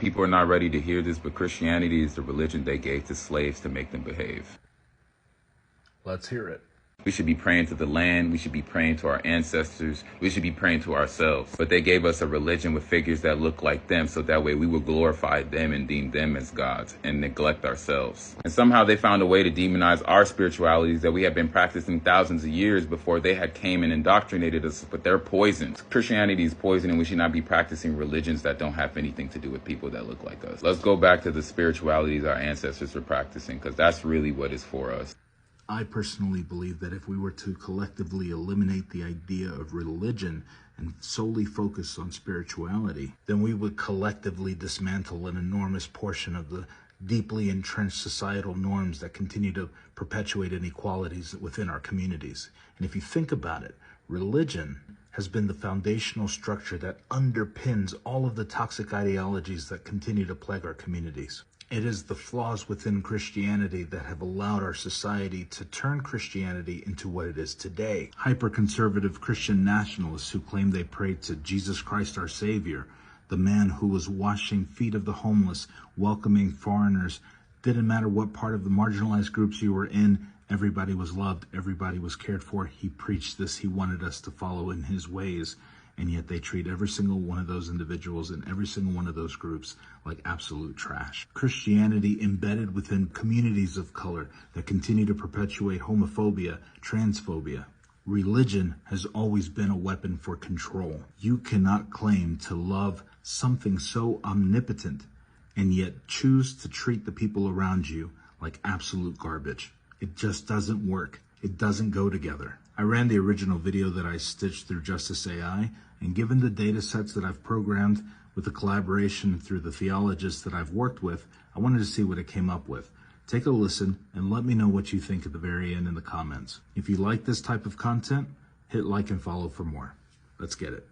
People are not ready to hear this, but Christianity is the religion they gave to slaves to make them behave. Let's hear it. We should be praying to the land. We should be praying to our ancestors. We should be praying to ourselves. But they gave us a religion with figures that look like them, so that way we would glorify them and deem them as gods and neglect ourselves. And somehow they found a way to demonize our spiritualities that we have been practicing thousands of years before they had came and indoctrinated us, but they're poisoned. Christianity is poison, and we should not be practicing religions that don't have anything to do with people that look like us. Let's go back to the spiritualities our ancestors were practicing, because that's really what is for us. I personally believe that if we were to collectively eliminate the idea of religion and solely focus on spirituality, then we would collectively dismantle an enormous portion of the deeply entrenched societal norms that continue to perpetuate inequalities within our communities. And if you think about it, religion has been the foundational structure that underpins all of the toxic ideologies that continue to plague our communities. It is the flaws within Christianity that have allowed our society to turn Christianity into what it is today. Hyper-conservative Christian nationalists who claim they pray to Jesus Christ our Savior, the man who was washing feet of the homeless, welcoming foreigners. Didn't matter what part of the marginalized groups you were in, everybody was loved, everybody was cared for. He preached this, he wanted us to follow in his ways. And yet they treat every single one of those individuals in every single one of those groups like absolute trash. Christianity embedded within communities of color that continue to perpetuate homophobia, transphobia. Religion has always been a weapon for control. You cannot claim to love something so omnipotent and yet choose to treat the people around you like absolute garbage. It just doesn't work. It doesn't go together. I ran the original video that I stitched through Justice AI, and given the data sets that I've programmed with the collaboration through the theologists that I've worked with, I wanted to see what it came up with. Take a listen and let me know what you think at the very end in the comments. If you like this type of content, hit like and follow for more. Let's get it.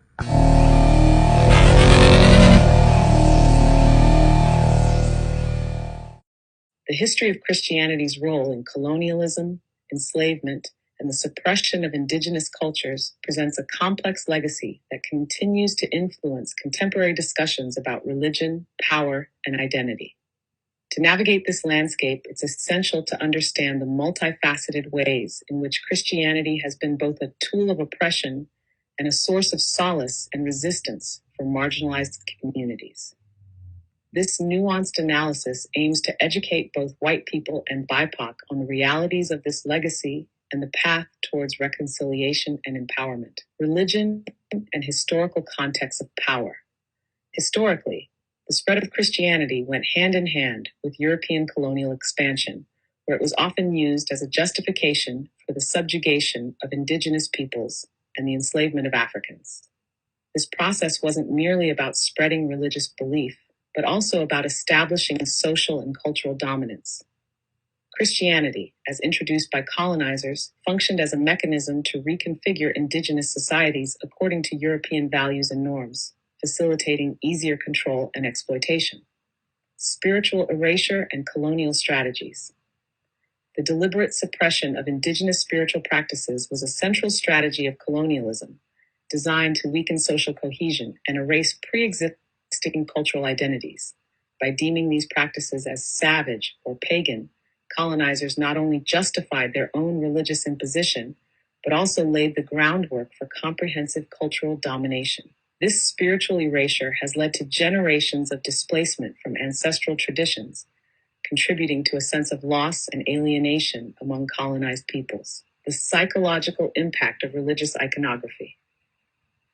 The history of Christianity's role in colonialism, enslavement, and the suppression of indigenous cultures presents a complex legacy that continues to influence contemporary discussions about religion, power, and identity. To navigate this landscape, it's essential to understand the multifaceted ways in which Christianity has been both a tool of oppression and a source of solace and resistance for marginalized communities. This nuanced analysis aims to educate both white people and BIPOC on the realities of this legacy and the path towards reconciliation and empowerment. Religion and historical context of power. Historically, the spread of Christianity went hand in hand with European colonial expansion, where it was often used as a justification for the subjugation of indigenous peoples and the enslavement of Africans. This process wasn't merely about spreading religious belief, but also about establishing a social and cultural dominance. Christianity, as introduced by colonizers, functioned as a mechanism to reconfigure indigenous societies according to European values and norms, facilitating easier control and exploitation. Spiritual erasure and colonial strategies. The deliberate suppression of indigenous spiritual practices was a central strategy of colonialism, designed to weaken social cohesion and erase pre-existing cultural identities. By deeming these practices as savage or pagan, colonizers not only justified their own religious imposition, but also laid the groundwork for comprehensive cultural domination. This spiritual erasure has led to generations of displacement from ancestral traditions, contributing to a sense of loss and alienation among colonized peoples. The psychological impact of religious iconography.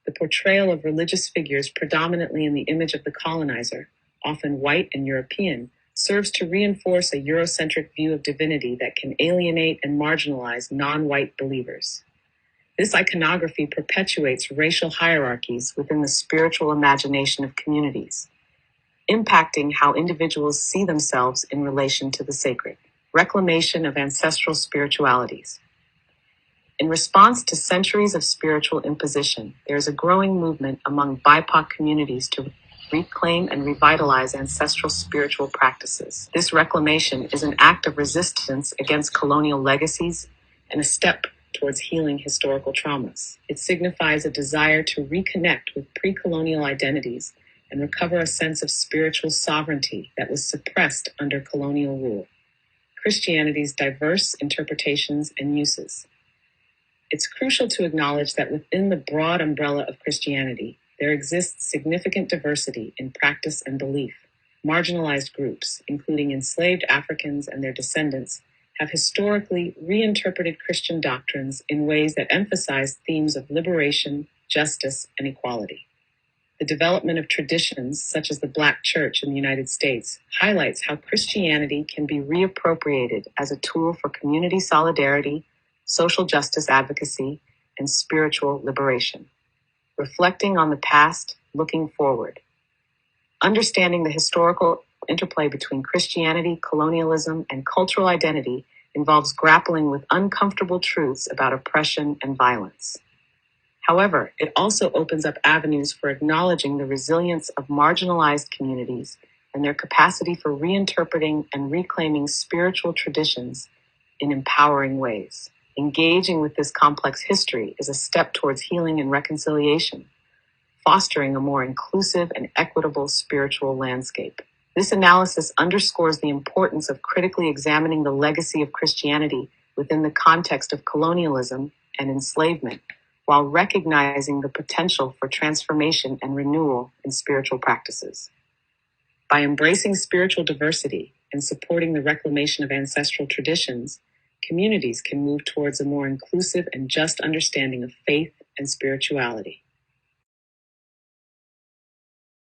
The portrayal of religious figures predominantly in the image of the colonizer, often white and European, serves to reinforce a Eurocentric view of divinity that can alienate and marginalize non-white believers. This iconography perpetuates racial hierarchies within the spiritual imagination of communities, impacting how individuals see themselves in relation to the sacred. Reclamation of ancestral spiritualities. In response to centuries of spiritual imposition, there is a growing movement among BIPOC communities to reclaim and revitalize ancestral spiritual practices. This reclamation is an act of resistance against colonial legacies and a step towards healing historical traumas. It signifies a desire to reconnect with pre-colonial identities and recover a sense of spiritual sovereignty that was suppressed under colonial rule. Christianity's diverse interpretations and uses. It's crucial to acknowledge that within the broad umbrella of Christianity, there exists significant diversity in practice and belief. Marginalized groups, including enslaved Africans and their descendants, have historically reinterpreted Christian doctrines in ways that emphasize themes of liberation, justice, and equality. The development of traditions such as the Black Church in the United States highlights how Christianity can be reappropriated as a tool for community solidarity, social justice advocacy, and spiritual liberation. Reflecting on the past, looking forward. Understanding the historical interplay between Christianity, colonialism, and cultural identity involves grappling with uncomfortable truths about oppression and violence. However, it also opens up avenues for acknowledging the resilience of marginalized communities and their capacity for reinterpreting and reclaiming spiritual traditions in empowering ways. Engaging with this complex history is a step towards healing and reconciliation, fostering a more inclusive and equitable spiritual landscape. This analysis underscores the importance of critically examining the legacy of Christianity within the context of colonialism and enslavement, while recognizing the potential for transformation and renewal in spiritual practices. By embracing spiritual diversity and supporting the reclamation of ancestral traditions, communities can move towards a more inclusive and just understanding of faith and spirituality.